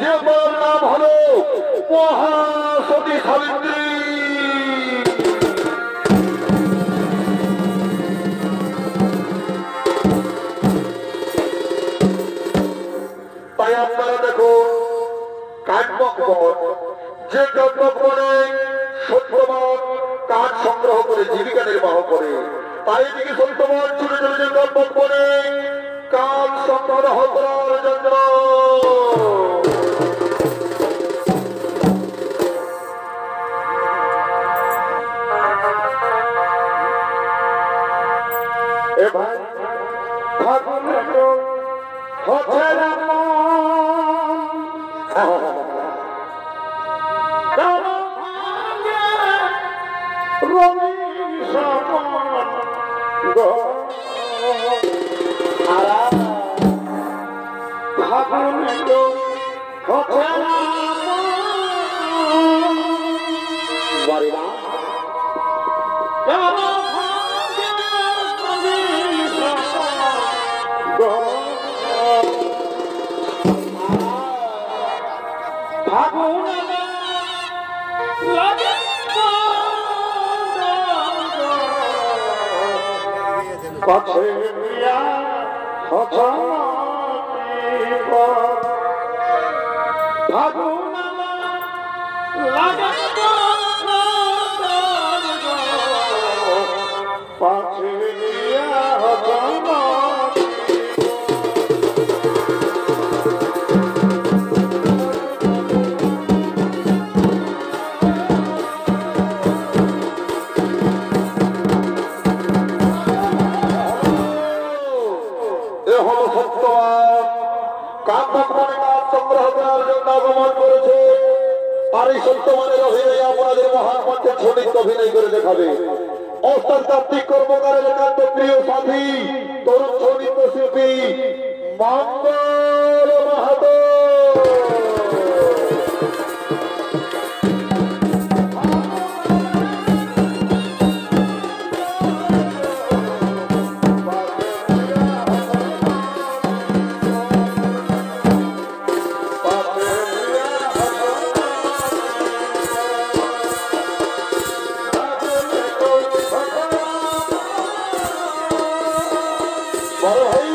যে বড় নাম হলো মহাসতী সাবিত্রী। তাই আপনারা দেখুন কাঠবন, যে কাঠবনে সত্যবান কাঠ সংগ্রহ করে জীবিকা নির্বাহ করে, তাই দিকে সত্যবান ছুটে চলেছে কাঠবনে কাঠ সংগ্রহ করার জন্য। অভিনয় করে দেখাবে অস্তাত্ত্বিক কর্মকারের একান্ত প্রিয় সাথী তরুণ সঙ্গীত শিল্পী মঙ্গল মাহাতো। বড় ভাই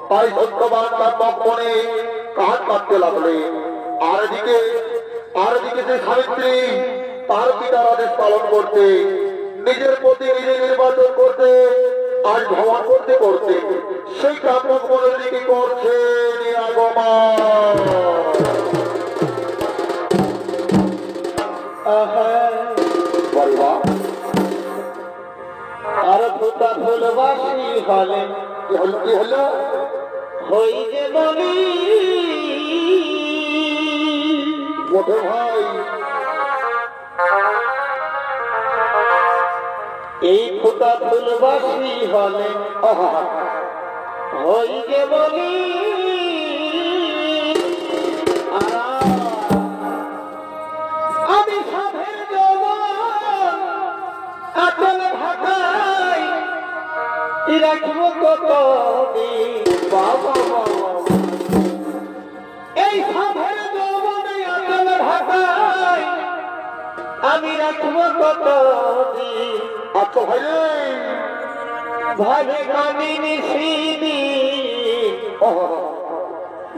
তাই সত্যবান তার মনে কাঠ কাটতে লাগলে। আর এদিকে যে সাবিত্রী তার পিতার আদেশ পালন করতে, নিজের প্রতি নিজে নির্বাচন করতে, আজ ভ্রমণ করতে করতে সেই কাপড় মনের দিকে করছে নিরাগমন। আর ভূতা ফুলবাসী হলে কি হলো? হই যে বলি মোটে ভাই, এই ভূতা ফুলবাসী হলে হই যে বলি আমি সাধের যৌবন আচল ঢাকাই রাখবো কত বাবা এই সাধের যৌবনে আচল ঢাকাই আমি রাখবো কত আচ্ছা ভাই ভাগে কামিনী সিনি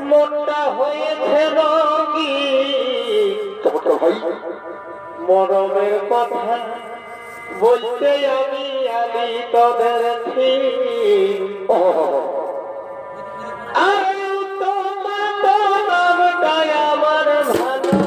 মনটা হয়েছে রঙি চমৎকার ভাই। মরমের কথা বলতে আমি তোদের আর তোমার নামটাই আমার ভালো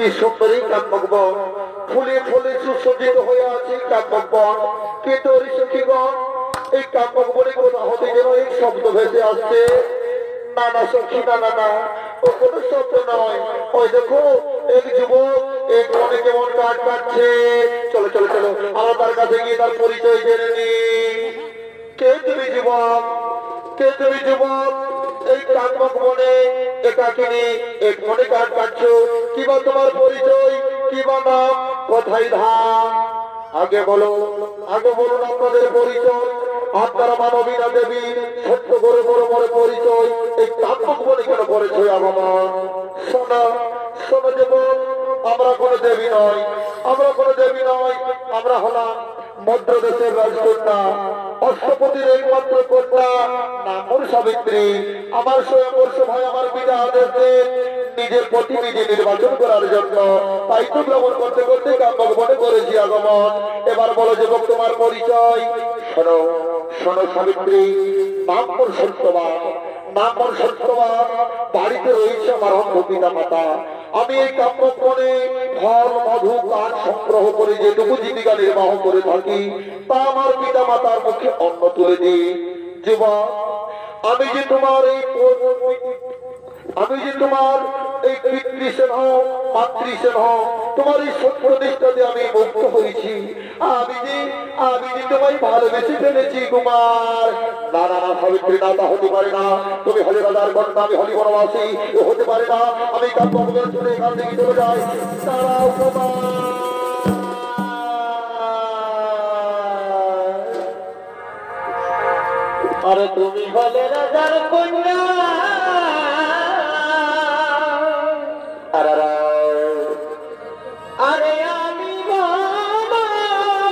কি সুন্দরী কাব্যক বন, ফুলে ফুলে সুসজ্জিত হয়ে আছে কাব্যক বন, কিন্তু সখীগণ এই কাব্যক বনে কোথা হতে যেন এই শব্দ ভেসে আসছে। না না সখী, না না না, ও কোনো শব্দ নয়। ওই দেখো এক যুবক এক মনে কেমন কাঠ কাটছে। চলো চলো চলো, আমরা তার কাছে গিয়ে তার পরিচয় জেনে নি। কে তুমি যুবক, কে তুমি যুবক? এই কাব্যক বনে একাকিনী এক মনে কাঠ কাটছো, কিবা তোমার পরিচয়, কিবা নাম, কোথায় ধাম? আগে বলো, আগে বলুন আপনাদের পরিচয়। আপনারা মানবীরা দেবী, সত্য করে বড় বড় পরিচয় এই কাব্যক বনে কেন পরিচয় আমার? শোনা শোনো যুবক, আমরা কোনো দেবী নয়, আমরা কোনো দেবী নয়, আমরা হলাম মধ্যদেশের রাজকন্যা, অষ্টপতির একমাত্র কন্যা, নাম ওর সাবিত্রী। আমার স্বয়ংবর্ষ ভাই আমার পিতা আদেশ দেন নিজের প্রতিনিধি নির্বাচন করার জন্য, তাই তো ভ্রমণ করতে করতে কাব্যক বনে করেছি আগমন। এবার বলো যুবক তোমার পরিচয়। শোনো শোনো সাবিত্রী, নাম ওর সত্যবান, নাম ওর সত্যবান, বাড়িতে রয়েছে আমার অন্ধ পিতা মাতা। আমি এই কাব্যক বনে ফল মধু কাঠ সংগ্রহ করে যেটুকু জীবিকা নির্বাহ করে থাকি তা আমার পিতা মাতার মুখে অন্ন তুলে দিই। যুবক, আমি যে তোমার এই পিতৃসেন মাতৃসেন, তোমার এই সত্যনিষ্ঠাতে আমি মুক্ত হয়েছি। আমি যে তোমায় ভালোবেসে ফেলেছি কুমার। না না না সাবিত্রী, না তা হতে পারে না। তুমি হলে রাজার কন্যা, আমি হলি বনবাসী, হতে পারে না। আমি কাব্যক চলে এখান থেকে চলে যাই। তারাও কুমার। আরে তুমি হলে রাজার কন্যা, আরে আমি বনবাসী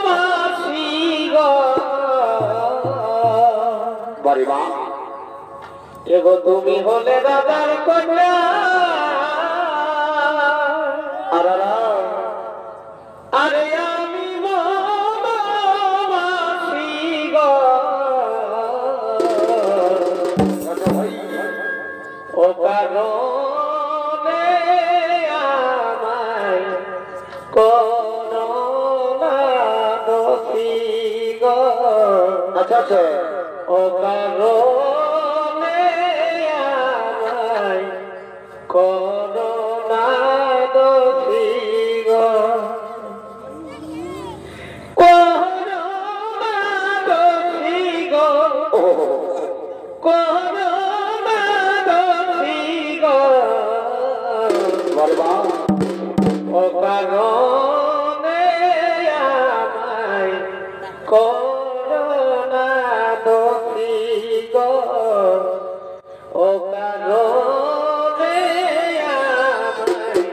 গো। বাড়ি মা, এগো তুমি হলে রাজার কন্যা, আরে আমি বনবাসী গো। ও কারণে আমায় করোনা দোষী গো। আচ্ছা আচ্ছা, ও কারণে আমায় করোনা দোষী গো। করোনা দোষী গো, করোনা দোষী গো। বাড়ি মা, ও কারণে আমায় করোনা দোষী গো। ও কারণে আমায়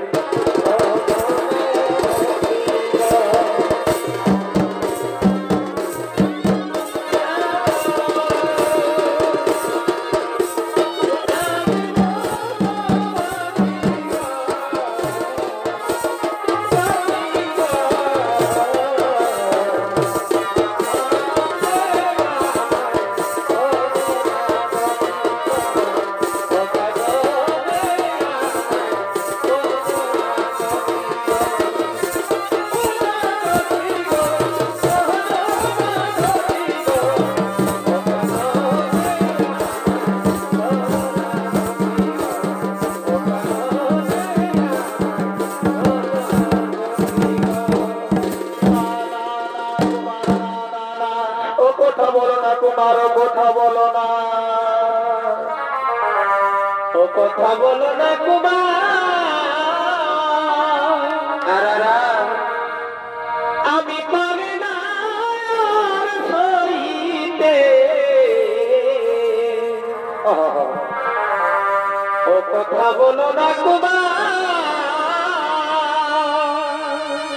কথা বলো না কুমার, কথা বলো না। ও কথা বলো না কুমার, আমি পারি না আর সইতে। ও কথা বলো না কুমার,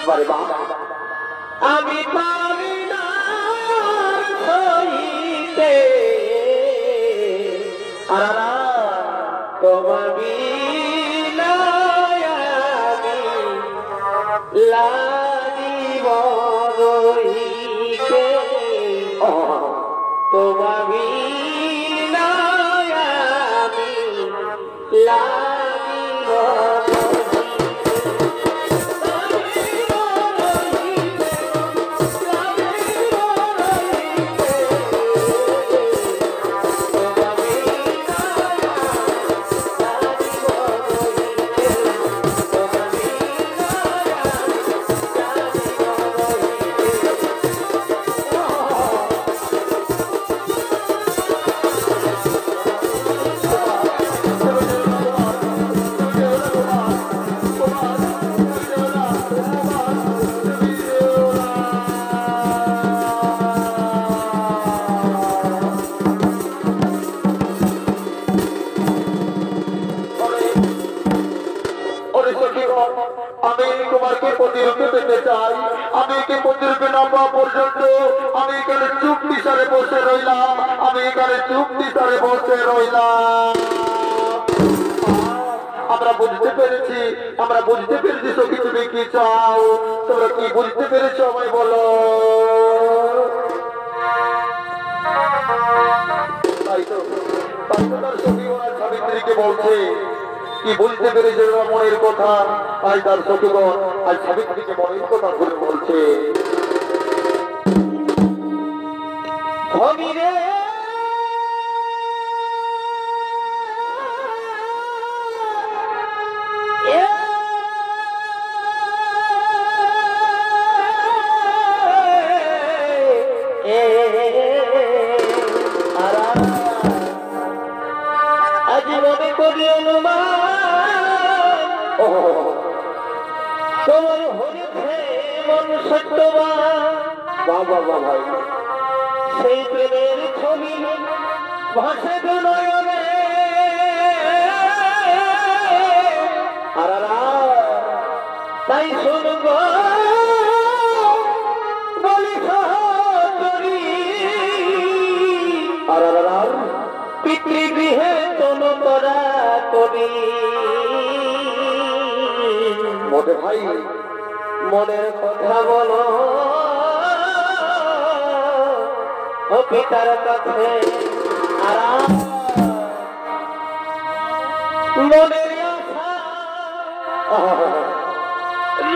বাড়ি মা, আমি পারি না আর সইতে। তোমার বিনায় আমি লাগিব রহিতে। তোমার বিনায় আমি লাগিব রহিতে। আমি এখানে চুক্তি সারে বসে রইলাম, আমি এখানে চুক্তি সারে বসে রইলাম। আমরা বুঝতে পেরেছি, আমরা বুঝতে পেরেছি সখী তুমি কি চাও, তোমরা কি বুঝতে পেরেছো আমায় বলো। তাই তো তার সখী ওনার সাবিত্রীকে বলছে কি বুঝতে পেরেছে ওরা মনের কথা। আজ তার সখীগণ আজ সাবিত্রীকে মনের কথা ঘুরে বলছে। ভগিরে আজি মনে করি অনুমান তোমার হরিতে মন সত্যবান। বাবা ভাই সেই প্রেমের ছবি ভাসে নয়নে তাই শুনব বলি সহচরী পিতৃগৃহে তনু করা করি। মোটে ভাই মনের কথা বলো ও পিতার কাছে আরাম মনের আশা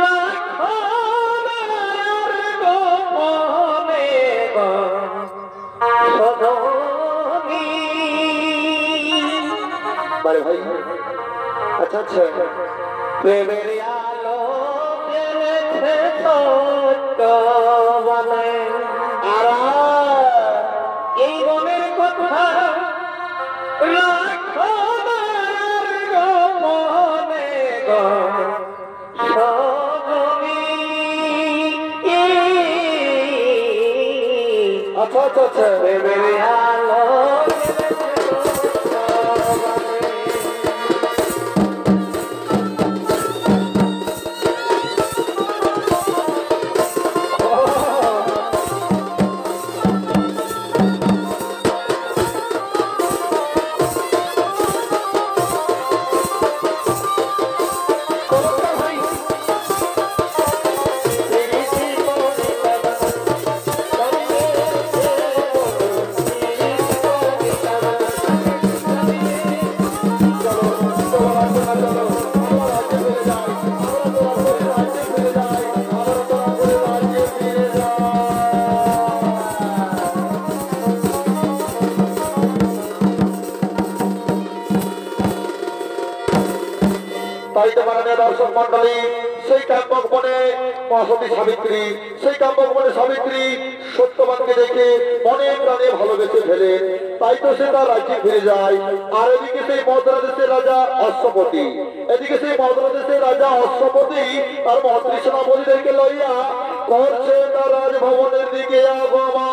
রাখো গোপনে সদনী। বারে ভাই আচ্ছা আচ্ছা প্রেমের আলো জেনেছে সত্য বলে এই মনের কথা রাখো গোপনে সদনী। আচ্ছা আচ্ছা আচ্ছা প্রেমের আলো তাই তো মাননীয় দর্শক মন্ডলী সেই কাব্যক বনে মহাসতী সাবিত্রী, সেই কাব্যক বনে সাবিত্রী সত্যবানকে দেখে মনে প্রাণে ভালোবেসে ফেলে। তাই তো সে তার রাজ্যে ফিরে যায়। আর এদিকে সেই মদ্রা দেশের রাজা অশ্বপতি, এদিকে সেই মদ্রা দেশের রাজা অশ্বপতি তার মন্ত্রী সেনাপতিদেরকে লইয়া করছে তার রাজভবনের দিকে আগমন।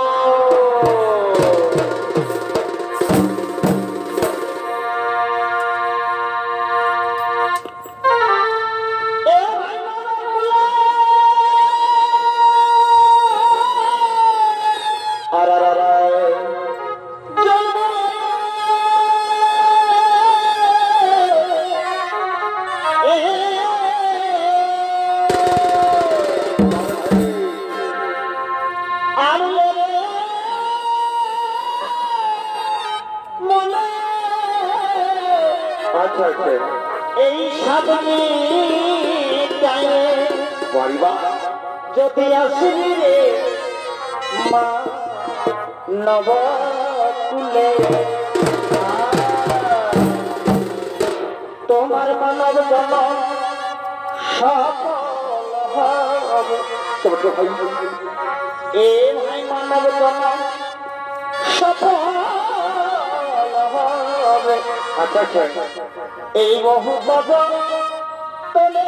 আচ্ছা আচ্ছা এই সাবনি বাড়িবা যদি আসবি রে মা নবকুলে তোমার মানব জন্ম সফল হবে। এ ভাই মানব জন্ম সফল হবে। আচ্ছা আচ্ছা এই বহু বাবা তোলে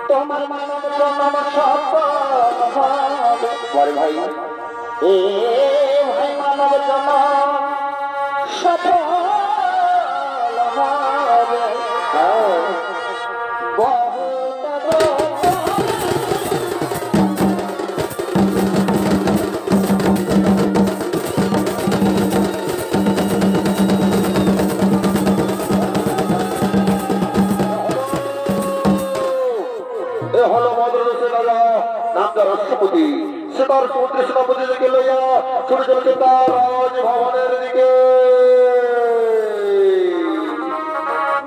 তোমার মানব জন্ম সফল হবে। বারে ভাই এ ভাই মানব জন্ম সফল হবে বহু এ হলো মদ্রদেশের রাজা নামটা রাষ্ট্রপতি সে তার সমুদ্র সেনাপতি থেকে লইয়া ছুটে চলেছে তার রাজভবনের দিকে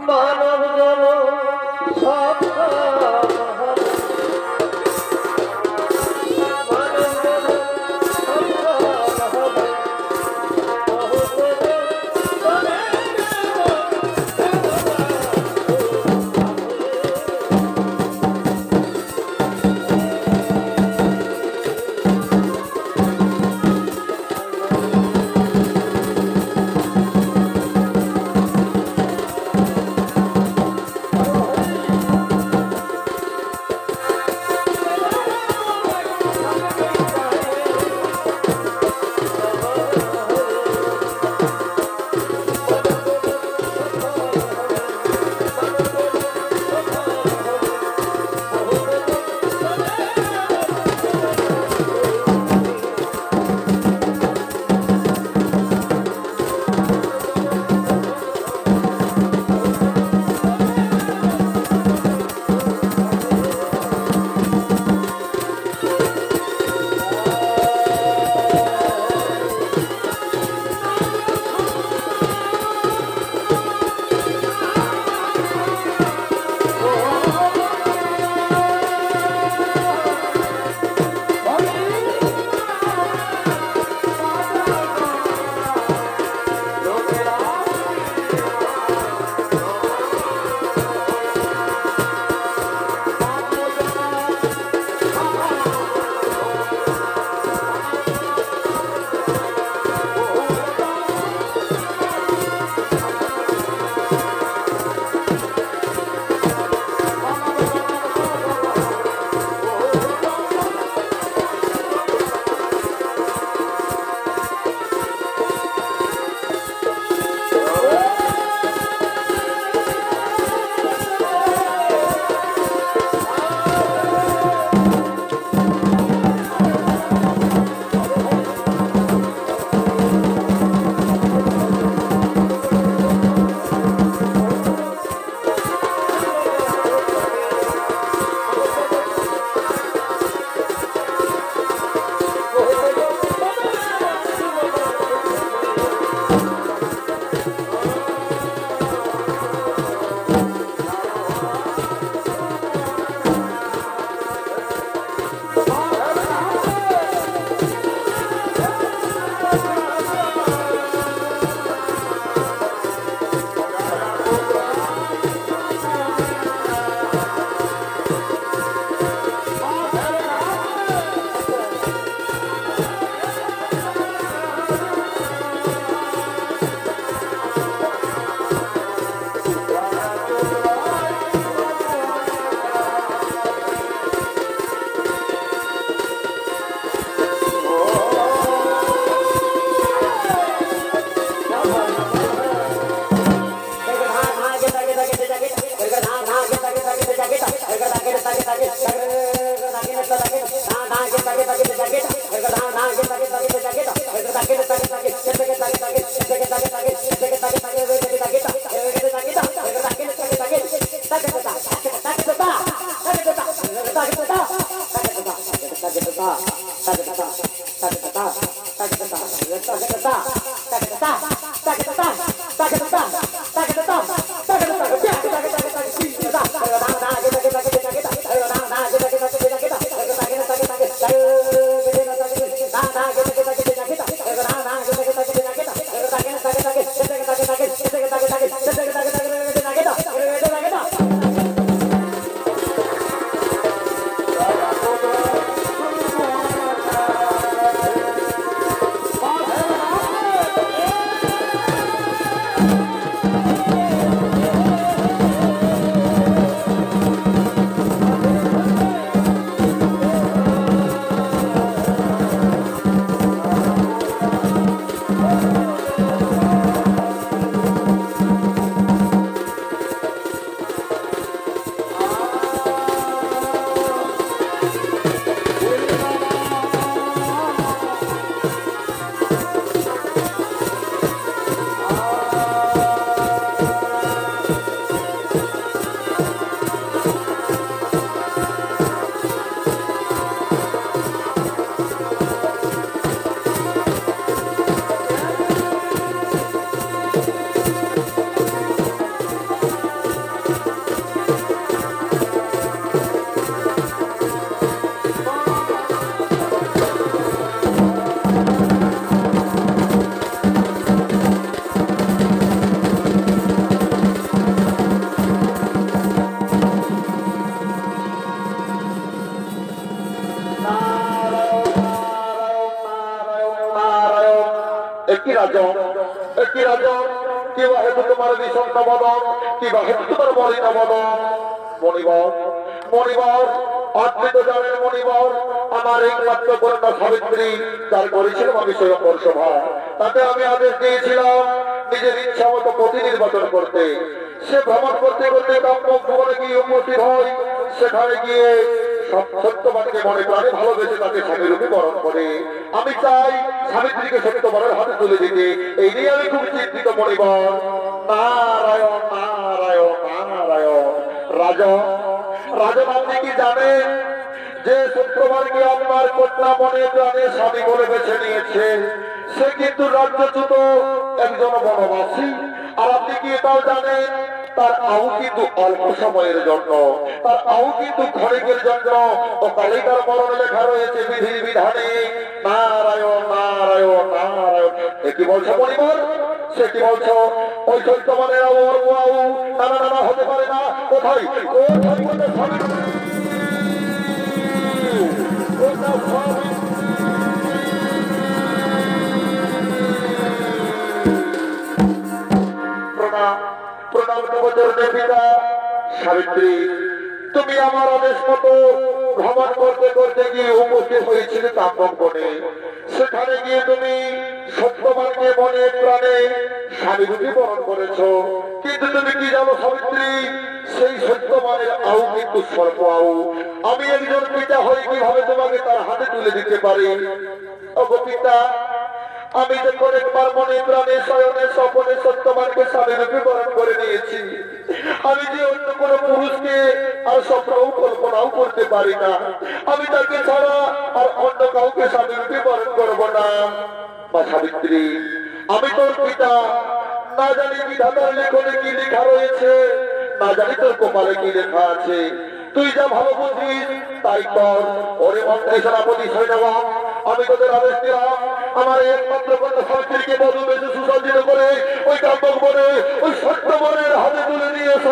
মানব জন সফল হবে মানব জন সফল হবে বহু রাজন, কি রাজন, কি বা হেতু তোমার বিষন্ত বদন, কি বা হেতু তোমার মলিন বদন? মণিবর, মণিবর, আপনি তো জানেন মণিবর, আমার একমাত্র কন্যা সাবিত্রী যার করেছিলাম আমি স্বয়ংবর সভা, তাতে আমি আদেশ দিয়েছিলাম নিজের ইচ্ছা মতো পতি নির্বাচন করতে। সে ভ্রমণ করতে করতে কাম্যক ভবনে গিয়ে উপস্থিত হয়। সেখানে গিয়ে সত্যবানকে মনে প্রাণে ভালোবেসে তাকে স্বামী রূপে বরণ করে। আমি চাই সাবিত্রীকে সত্যবানের হাতে তুলে দিতে। এই নিয়ে আমি খুব চিন্তিত মণিবর। নারায়ণ নারায়ণ নারায়ণ। রাজন, রাজন আপনি কি জানেন যে সত্যবানকে আপনার কন্যা মনে প্রাণে স্বামী বলে বেছে নিয়েছে? সে কিন্তু রাজ্যচ্যুত একজন বনবাসী। আর আপনি কি এটাও জানেন তার আহু কিন্তু অল্প সময়ের জন্য, তার আহু কিন্তু ক্ষণিকের জন্য, ও কালেই তার মরণ লেখা রয়েছে বিধির বিধানে। নারায়ণ নারায়ণ নারায়ণ। এ কি বলছো মণিবর? সে কি বলছো? ওই সত্যবানের আহু নানা নানা হতে পারে না। কোথায় কোথায় কোথায় স্বামী, কোথায় স্বামী? প্রণাম প্রণাম নবচরণের পিতা। সাবিত্রী, তুমি আমার আদেশ মতো ভ্রমণ করতে করতে গিয়ে উপস্থিত হয়েছিলে তাম্বক বনে। সেখানে গিয়ে তুমি সত্যবানকে মনে প্রাণে স্বামী রূপে বরণ করেছ। কিন্তু তুমি কি জানো সাবিত্রী, সেই সত্যবানের আউ কিন্তু স্বল্প আউ। আমি একজন পিতা হয়ে কিভাবে তোমাকে তার হাতে তুলে দিতে পারি? ওগো পিতা, আমি যখন একবার মনে প্রাণে শয়নে স্বপনে সত্যবানকে স্বামী রূপে বরণ করে নিয়েছি, আমি যে অন্য কোন পুরুষকে আর স্বপ্নও কল্পনাও করতে পারি না। আমি তাকে ছাড়া আর অন্য কাউকে স্বামী রূপে বরণ করবো না। মা সাবিত্রী, আমি তোর পিতা, না জানি বিধাতার লেখনে কি লেখা রয়েছে, না জানি তোর কপালে কি লেখা আছে। তুই যা ভালো বুঝিস তাই কর। ওরে মন্ত্রী সেনাপতি সৈন্যগণ, আমি তোদের আদেশ দিলাম আমার একমাত্র কন্যা সাবিত্রীকে বধূ বেশি সুসজ্জিত করে ওই কাম্যক বনে, ওই সত্যবনের হাতে তুলে নিয়েছ।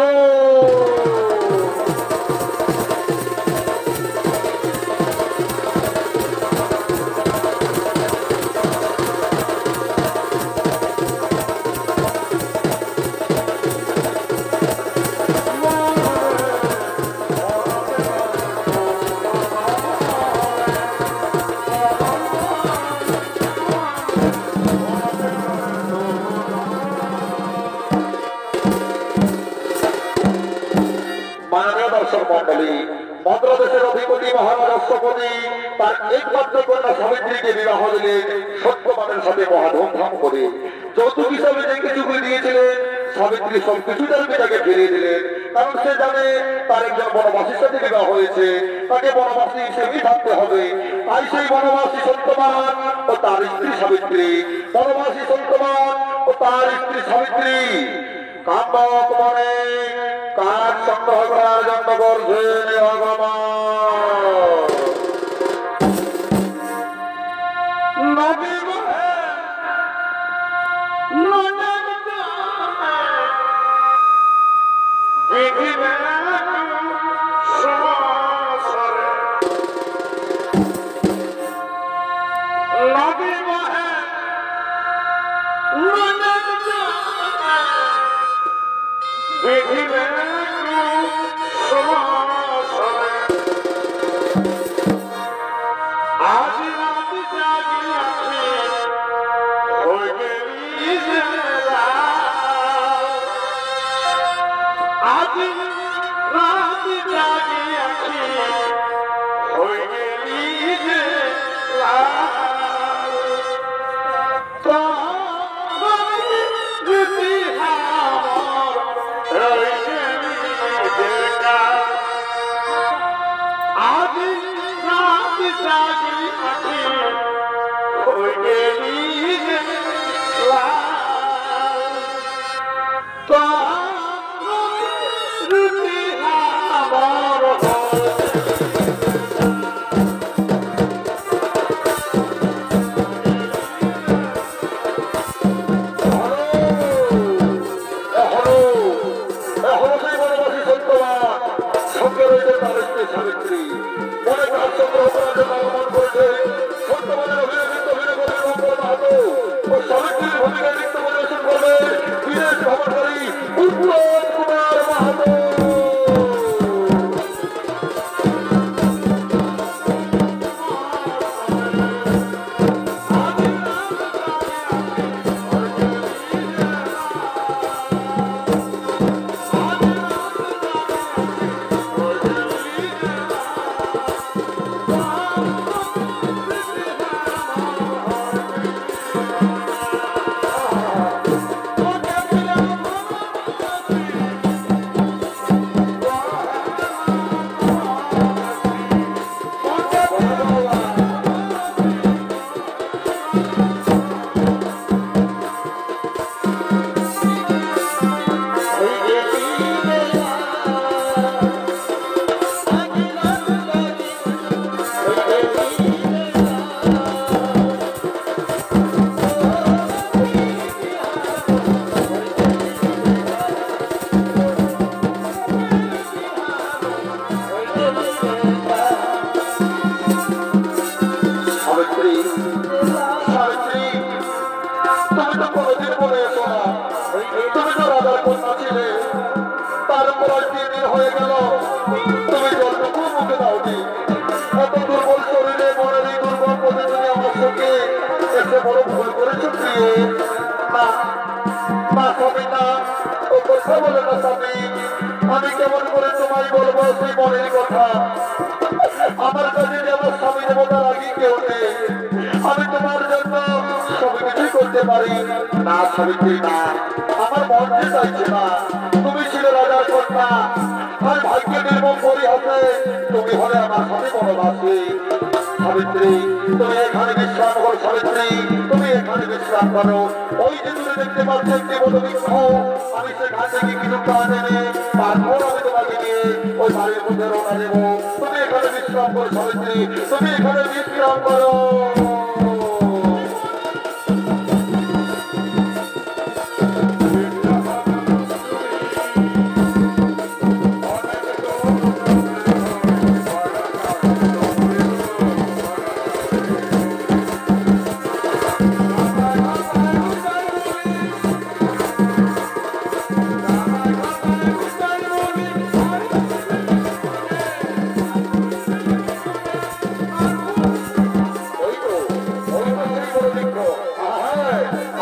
মাননীয় দর্শক মন্ডলী, মদ্রদেশের অধিপতি মহারাজ অশ্বপতি তার একমাত্র কন্যা সাবিত্রীকে বিবাহ দিলেন সত্যবানের সাথে মহা ধুমধাম করে। যৌতুক হিসাবে যে কিছুগুলি দিয়েছিলেন, সাবিত্রী সবকিছু তার পিতাকে ফিরিয়ে দিলেন। কারণ সে জানে তার একজন বনবাসীর সাথে বিবাহ হয়েছে, তাকে বনবাসী হিসেবেই থাকতে হবে। তাই সেই বনবাসী সত্যবান ও তার স্ত্রী সাবিত্রী, বনবাসী সত্যবান ও তার স্ত্রী সাবিত্রী কাম্যক বনে কাঠ সংগ্রহ করার জন্য করছেন আগমন। সাবিত্রী হয়ে গেল, তুমি জলটুকু মুখে দাওনি। এত দুর্বল শরীরে মনের এই দুর্বল পথে তুমি আমার সঙ্গে এসে বড় ভুল করেছো প্রিয়ে। না না স্বামী না, ও কথা বলে না স্বামী। আমি কেমন করে তোমায় বলবো সেই মনের কথা? আমার কাছে যে আমার স্বামী দেবতার আগে কেউ নেই। আমি তোমার জন্য সবকিছু করতে পারি না সাবিত্রী না, আমার মন যে চাইছে না। তুমি ছিলে রাজার কন্যা, আর ভাগ্য নির্মম পরিহাসে তুমি হলে আমার স্বামী বনবাসী। সাবিত্রী তুমি এখানে বিশ্রাম করো, সাবিত্রী তুমি এখানে বিশ্রাম করো। ওই যে তুমি দেখতে পাচ্ছ একটি বনবৃক্ষ, আমি সেখান থেকে কিছু কাজ এনে তারপর আমি তোমাকে নিয়ে ওই বাড়ির মধ্যে রওনা দেবো। তুমি এখানে বিশ্রাম করো সাবিত্রী, তুমি এখানে বিশ্রাম করো।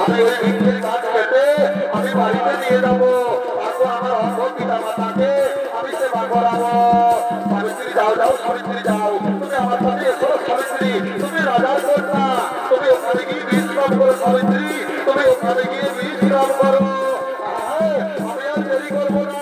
আমি ওই বৃক্ষের গাছ কেটে আমি বাড়িতে নিয়ে যাবো, তারপর আমার অন্ধ পিতা মাতাকে আমি সেবা করাবো। সাবিত্রী যাও যাও সাবিত্রী যাও, তুমি আমার সাথে এসো সাবিত্রী, তুমি রাজার কন্যা, তুমি ওখানে গিয়ে বিশ্রাম করো সাবিত্রী, তুমি ওখানে গিয়ে বিশ্রাম করো। আমি আর দেরি করবো না।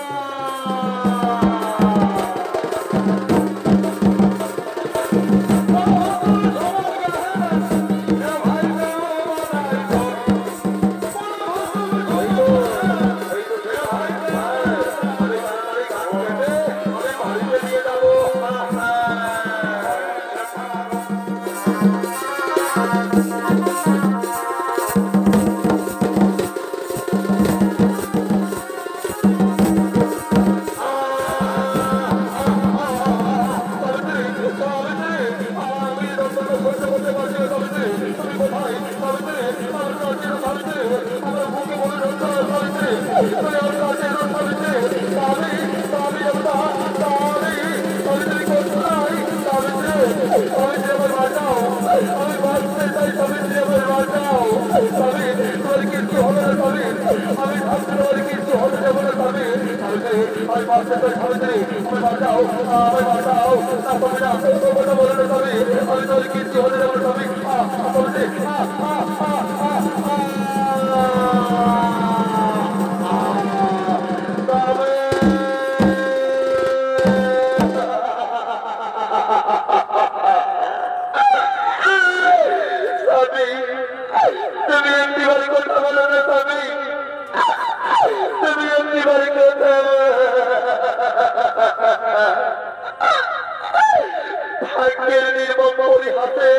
ভাগ্যের নির্মম পরিহাসে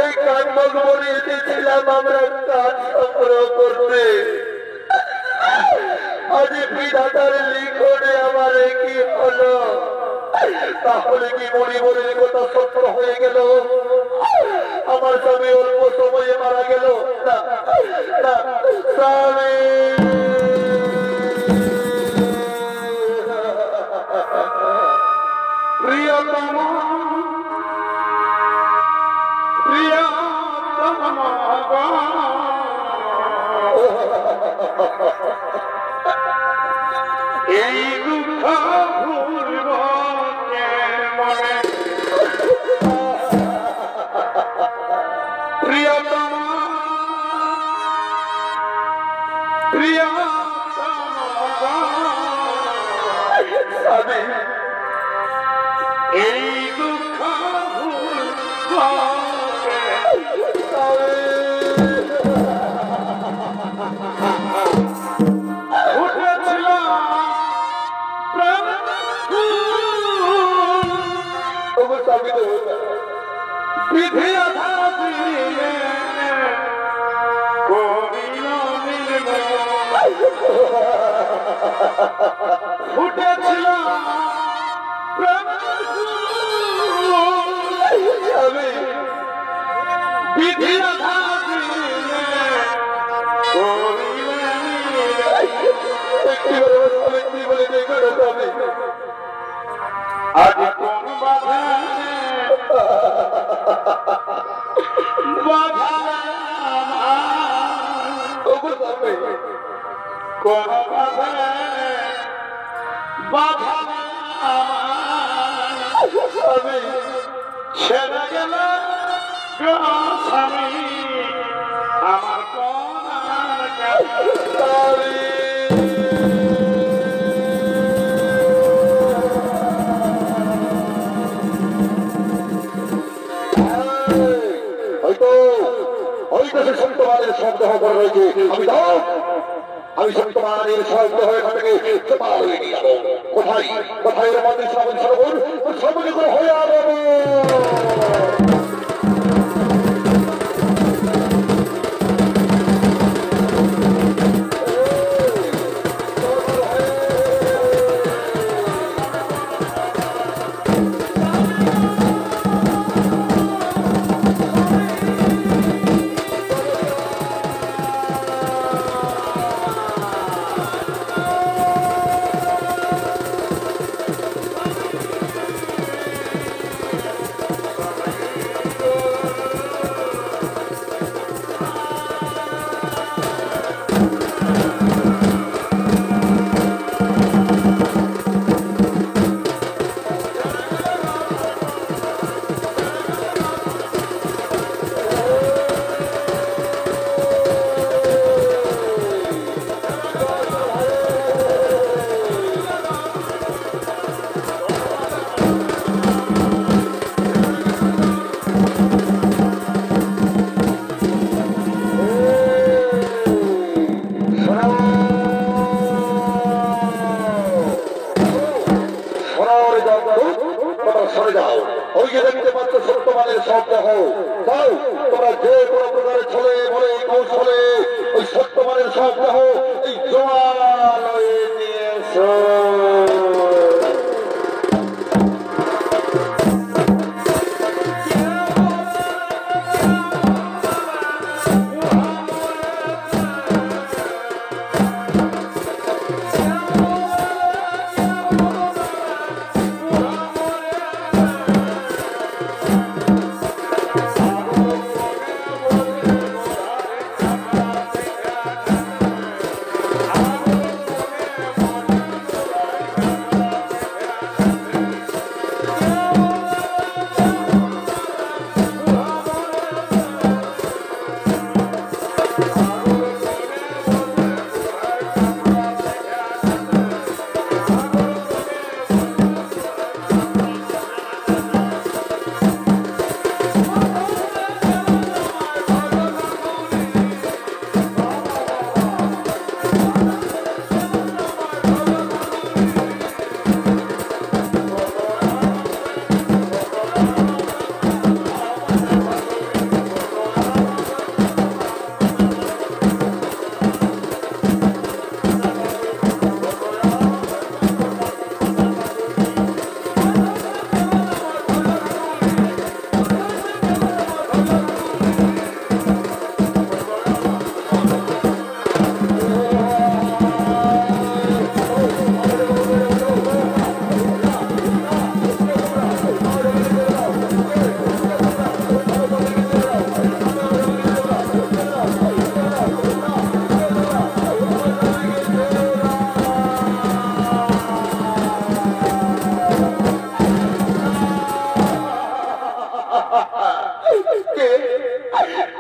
এই কাঠমোড়ে এসেছিলাম আমরা কাঠ সংগ্রহ করতে। আজ বিধাতার লিখনে আমার কি হলো? তাহলে কি মরিবরের কথা সত্য হয়ে গেল? আমার স্বামী অল্প সময়ে মারা গেল? না না স্বামী প্রিয়তম প্রিয়তম এই দুঃখ ভুলব মনে প্রিয়তম প্রিয়তম এই দুঃখ উঠেছিল বিধি উঠেছিল বিধি একটিবারে আমার সাবিত্রী বলে দেখো না স্বামী। আজ কোন বাধা বাধা ওগো স্বামী, কোন বাধা বাধা স্বামী, ছেড়ে গেল গো স্বামী আমার কোন স্বামী। হয়তো হয়তো সে সত্যবানের শব্দ হবার রয়েছে। আমি যাও, আমি সত্যবানের শব্দ হয়ে থাকে তোমার হয়ে নিয়ে যাবো। কোথায় কোথায় আমাদের শ্রাবণ সরোবর সর্বদিক হয়ে যাবো। সরে যাও, ওই যে দেখতে পাচ্ছ সত্যবানের শব্দ হও। যাও তোমরা যে কোনো প্রকারের ছলে বলে কৌশলে ওই সত্যবানের শব্দ হও এই জোয়ালয়ে নিয়েছো।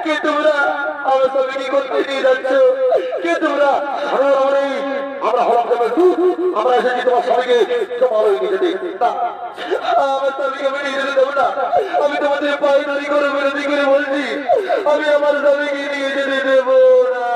কে তোমরা আমার সঙ্গে কি করতে নিয়ে যাচ্ছ? কে তোমরা? আমরা হলাম আমরা এসেছি তোমার স্বামীকে তোমার ওই নিয়ে যেতে না, আমার স্বামীকে আমি নিয়ে যেতে দেবো না। আমি তোমাদের পায়ে দাঁড়ি করে বিরতি করে বলছি আমি আমার স্বামীকে নিয়ে যেতে দেবো না।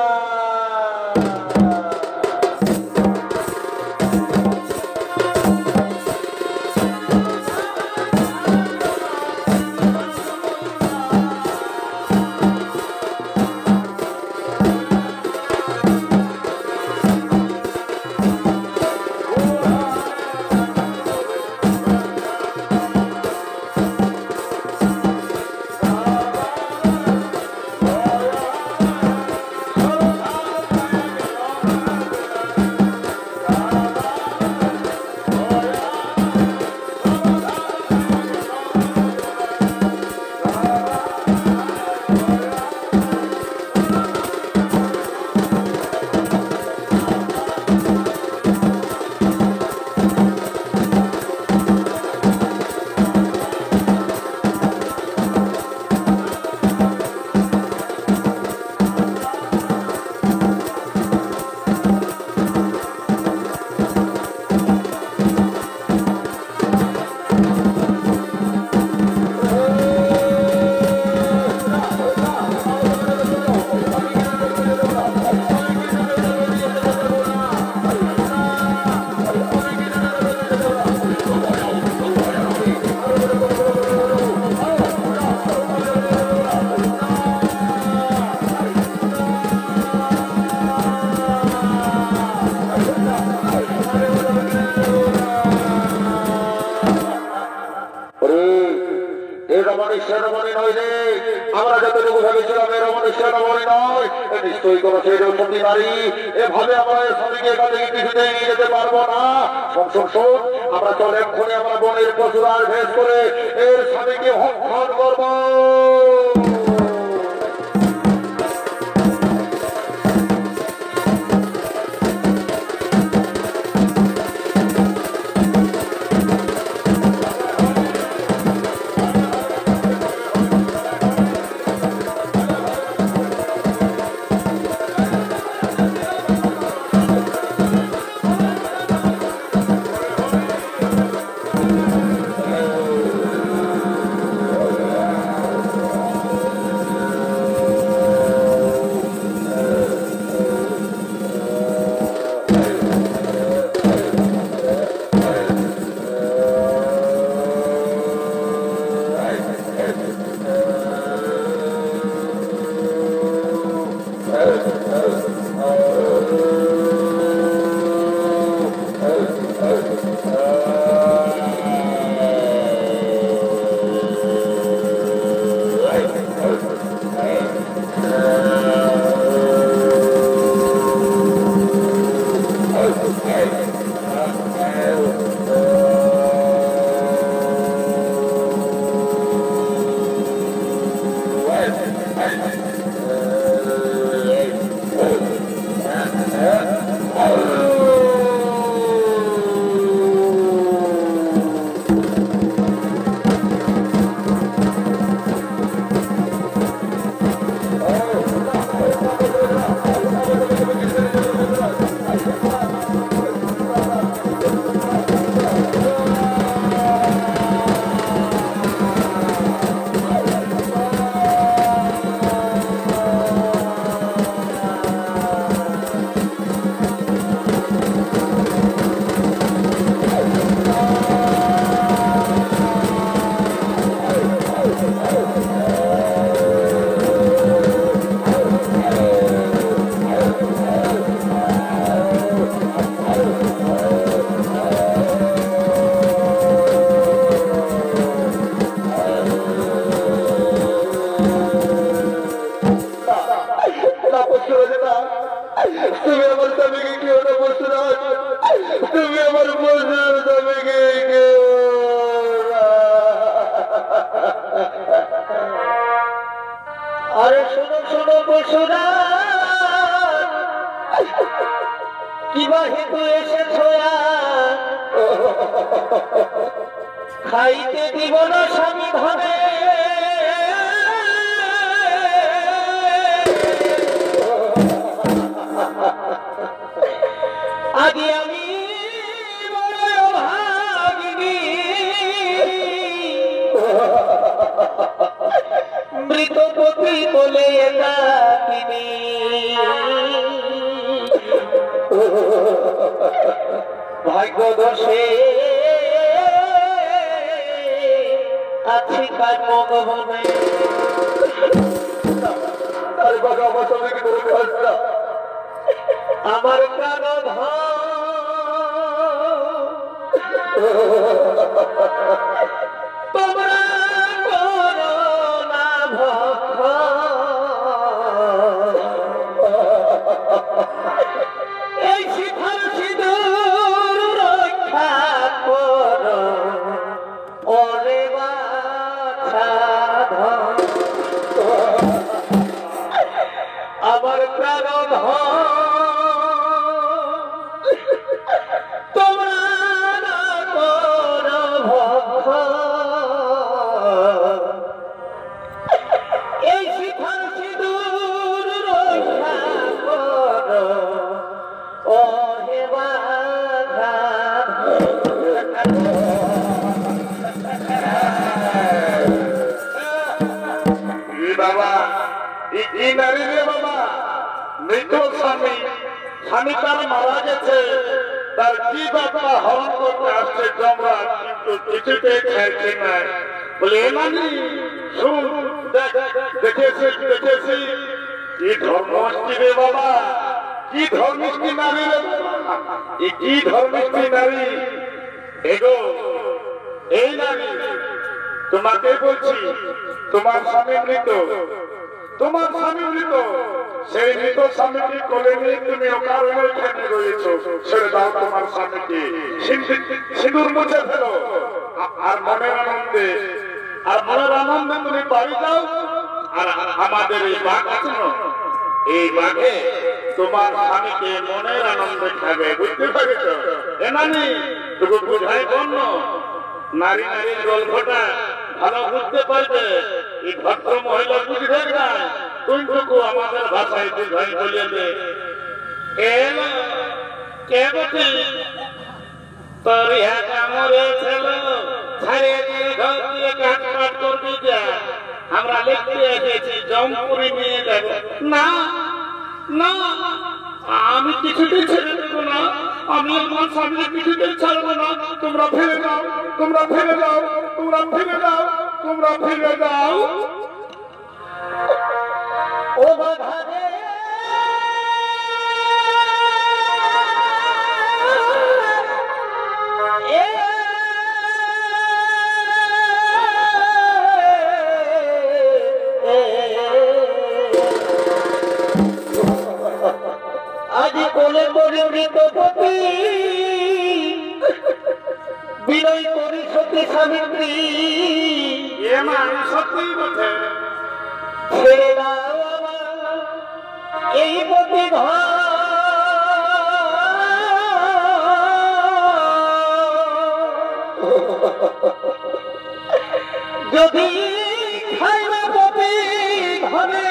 মনীষের মনে নয় রে, আমরা যতটুকু ভেবেছিলাম এর মনীষের মনে নয়, নিশ্চয়ই কোনো সেই সত্যি নারী। এভাবে আমরা এর স্বামীকে এখান থেকে কিছুতেই নিয়ে যেতে পারবো না। শোন, আমরা চলে এক্ষুনি আমরা বনের পশুরার ভেস করে এর স্বামীকে ভক্ষণ করবো। তুমি আমার স্বামীকে কেউ না বসুরাজ, তুমি আমার বসুর স্বামীকে কেউ আরে শোনো শোনো বসুরাজ, কিবা হেতু এসেছ খাইতে দিব না স্বামী ভাবে, আগে আমি ভাগিনি মৃতপতি বলে ডাকিনি, ভাগ্য দোষে আছি কর্ম ভবনে। আমার প্রাণ তোমরা করো না এই শিখার সিঁদুর রক্ষা করো ওরে বাছা, আমার প্রাণ তোমরা না করো এই শিখার সিঁদুর রক্ষা করো ও হে বাছা। বাবা এই নারী রে বাবা, মৃত স্বামী, স্বামী তার মারা গেছে, তার কি বাবা হরণ করতে আসছে জমরাজ, কিন্তু কিছুতেই খাইছে না। বলে এ নানি শুন, দেখেছি কি ধর্মষ্টি রে বাবা, কি ধর্মিষ্টি নারী রে বাবা, কি ধর্মিষ্টি নারী এগো। এই নারী তোমাকে বলছি তোমার স্বামী মৃত, তোমার স্বামী মৃত, সেই মৃত স্বামীকে কোলে নিয়ে তুমি অকারণে এখানে রয়েছো। ছেড়ে দাও তোমার স্বামীকে, সিঁদুর মুছে ফেলো, আর মনের আনন্দে তুমি বাড়ি যাও। আর আমাদের এই বাঘ আছে না, এই বাঘে তোমার স্বামীকে মনের আনন্দে খাবে, বুঝতে পারছো? এ নানি তুমি বুঝাই বন্য নারী নারীর গল্পটা ভালো বুঝতে পারবে। এই ভদ্র মহিলা বুঝবে না, তুইটুকু আমাদের ভাষায় বুঝাই বলিয়ে দে। কে বলছি তোর কামড়ে ছিল ছাড়িয়ে দিয়ে ঘর দিয়ে কাট কাট করবি যা। আমরা লিখতে এসেছি জমপুরি নিয়ে যাব। না না, আমি কিছুতেই ছেড়ে দেবো না, আমি আমার স্বামীকে কিছুতেই ছাড়বো না। তোমরা ফিরে যাও, তোমরা ফিরে যাও, তোমরা ফিরে যাও, তোমরা ফিরে যাও। ও বাঘারে আজ কোলে পরিবৃত পতি বিনয় করি সতী সাবিত্রী। সত্যি বলছে ছেড়ে দাও আমার এই পতি ঘর, যদি খাইবা পতি ঘরে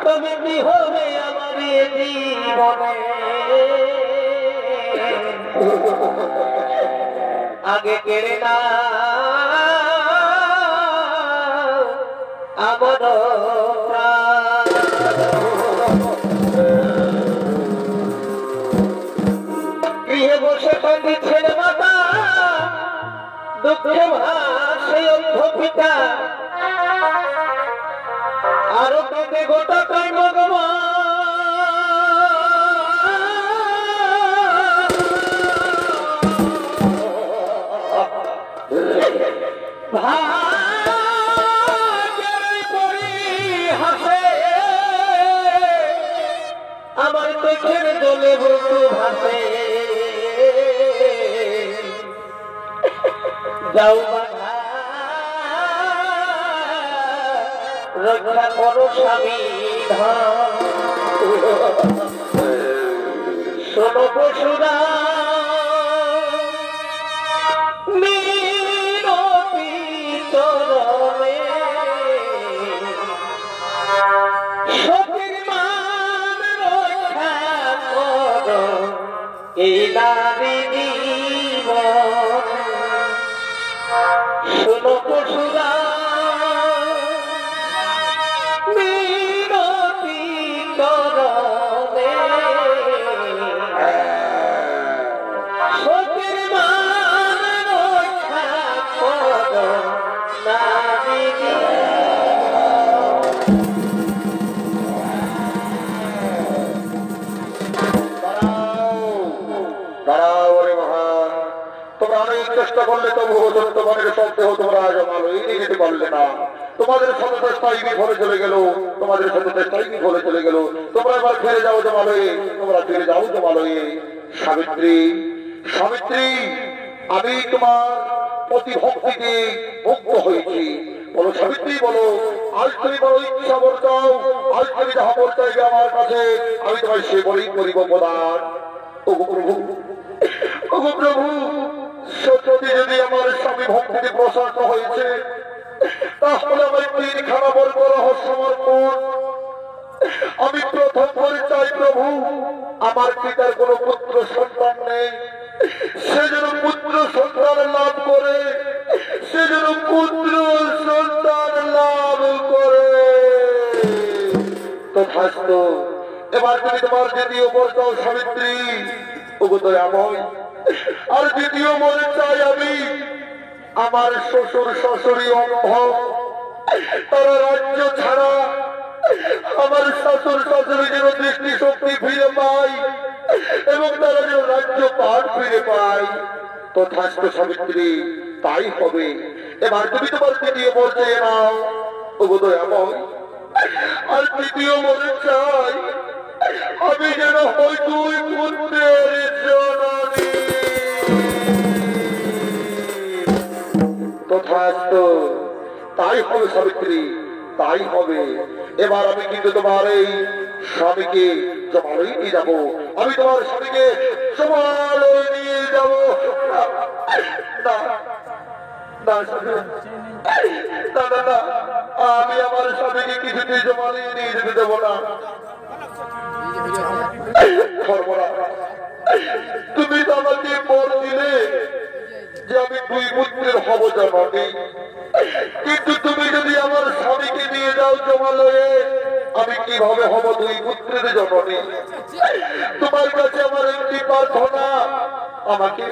তবে কি হবে আমার জীবনে। আগে কেড়ে না আমার প্রাণ, গৃহে বসে কাঁদি ছেলে মাতা, দুঃখে ভাসে অন্ধ পিতা, আরো কেঁদে গোটা তাই ভগবান। আমার চোখের জলে বন্ধু ভাসে, যাও বাঘা রক্ষা করো স্বামী ধাম। শোনো পশুরা মিনতি চরণে, সতীর মান রক্ষা করো এই নারী জীবন। শোনো পশুরা মিনতি চরণে, সতীর মান রক্ষা করো নারী তোমরা অনেক চেষ্টা করলে তবুও তোমাদের সত্ত্বেও তোমরা জমালো এগিয়ে যেতে পারলে না। তোমাদের শত চেষ্টাই বিফলে চলে গেল, তোমাদের শত চেষ্টাই বিফলে চলে গেল। তোমরা এবার ফিরে যাও জমালয়ে, তোমরা ফিরে যাও জমালয়ে। সাবিত্রী, সাবিত্রী, আমি তোমার প্রতি ভক্তিতে মুক্ত হয়েছি। বলো সাবিত্রী, বলো আজ তুমি বড় ইচ্ছা বল চাও, আজ তুমি যাহা বল চাইবে আমার কাছে, আমি তোমায় সে বলেই করিব প্রদান। ওগো প্রভু, ওগো প্রভু, সত্যি যদি আমার স্বামী ভক্তিতে প্রসারিত হয়েছে, তাহলে আমার তিনখানা বর্গ রহস্য সমর্পণ। আমি প্রথম করে চাই প্রভু, আমার পিতার কোন পুত্র সন্তান নেই, সে যেন পুত্র সন্তান লাভ করে, সে যেন পুত্র সন্তান লাভ করে। তথাস্তু। এবার তুমি তোমার দ্বিতীয় বর চাও সাবিত্রী, ওগো দয়াময়। আর দ্বিতীয় বর চাই আমি, আমার শ্বশুর শাশুড়ি অন্ধ, তারা রাজ্য ছাড়া, আমার শ্বশুর শাশুড়ি যেন দৃষ্টি শক্তি ফিরে পায় এবং তারা যেন রাজ্য পাঠ ফিরে পায়। তথাস্তু সাবিত্রী। তাই হবে। এবার তুমি তোমার তৃতীয় পর্যায়ে নাও। ওগো দয়াময়, আর তৃতীয় মনে চাই আমি যেন হই দুই পুত্রের জননী। তথাস্তু, তাই হবে সাবিত্রী, তাই হবে। এবার আমি কিন্তু তোমার এই স্বামীকে জমালয়ে নিয়ে যাবো। আমি তোমার স্বামীকে জমালয়ে নিয়ে যাবো। না না না না না, আমি আমার স্বামীকে কিছুতেই জমালয়ে নিয়ে যেতে দেবো না। তুমি তো আমাকে বর দিলে যে আমি দুই পুত্রের হব জননী, কিন্তু তুমি যদি আমার স্বামীকে নিয়ে যাও জমালয়ে, আমি কিভাবে হব দুই পুত্রের জননী? তোমার কাছে আমার একটি প্রার্থনা, আমাকে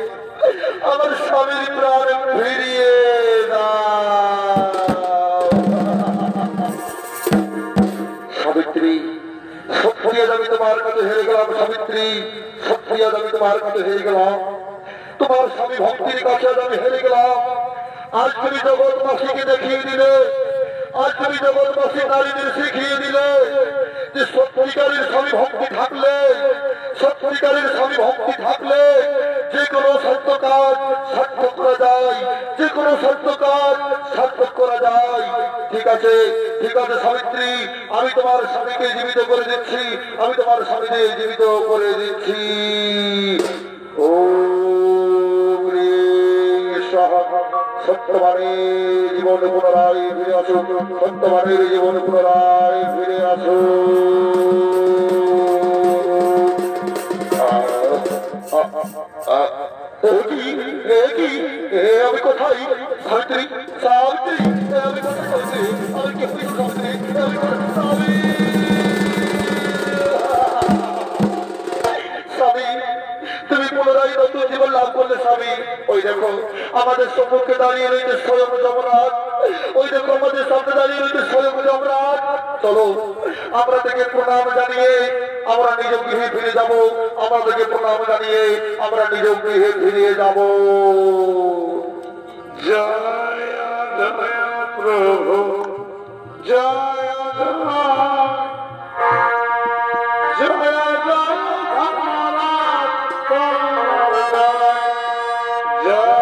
আমার স্বামীর প্রাণ ফিরিয়ে দাও। সাবিত্রী, সত্যি আজ আমি তোমার কাছে হেরে গেলাম। সাবিত্রী, সত্যি আজ আমি তোমার কাছে হেরে গেলাম। তোমার স্বামী ভক্তির কাছে আজ আমি হেরে গেলাম। আজ তুমি জগৎবাসীকে দেখিয়ে দিলে, আজ তুমি জগৎবাসী নারীদের শিখিয়ে দিলে যে সত্যিকারের স্বামী ভক্তি থাকলে, সত্যিকারের স্বামী ভক্তি থাকলে যে কোনো সত্য কাজ সার্থক করা যায়, যে কোনো সত্য কাজ সার্থক করা যায়। ঠিক আছে, ঠিক আছে সাবিত্রী, আমি তোমার স্বামীকে জীবিত করে দিচ্ছি, আমি তোমার স্বামীকে জীবিত করে দিচ্ছি। ও সত্যবানের জীবন পুনরায় ফিরে আসো, সত্যবানের জীবন পুনরায় ফিরে আসো। আমি কোথায়? সাবিত্রী, সাবিত্রী, আমি কোথায়? আমি কি সাবিত্রী, আমি কোথায়? স্বামী, তুমি পুনরায় নতুন জীবন লাভ করলে স্বামী। ওই দেখো আমাদের সম্মুখে দাঁড়িয়ে রয়েছে স্বয়ং যমরাজ, ওই দেখো আমাদের সামনে দাঁড়িয়ে রয়েছে স্বয়ং যমরাজ। চলো আমরা থেকে প্রণাম জানিয়ে আমরা নিজ গৃহে ফিরে যাব। আমরা থেকে প্রণাম জানিয়ে আমরা নিজ গৃহে ফিরে যাব। জয় জয় প্রভু, জয় জয় জয় জয়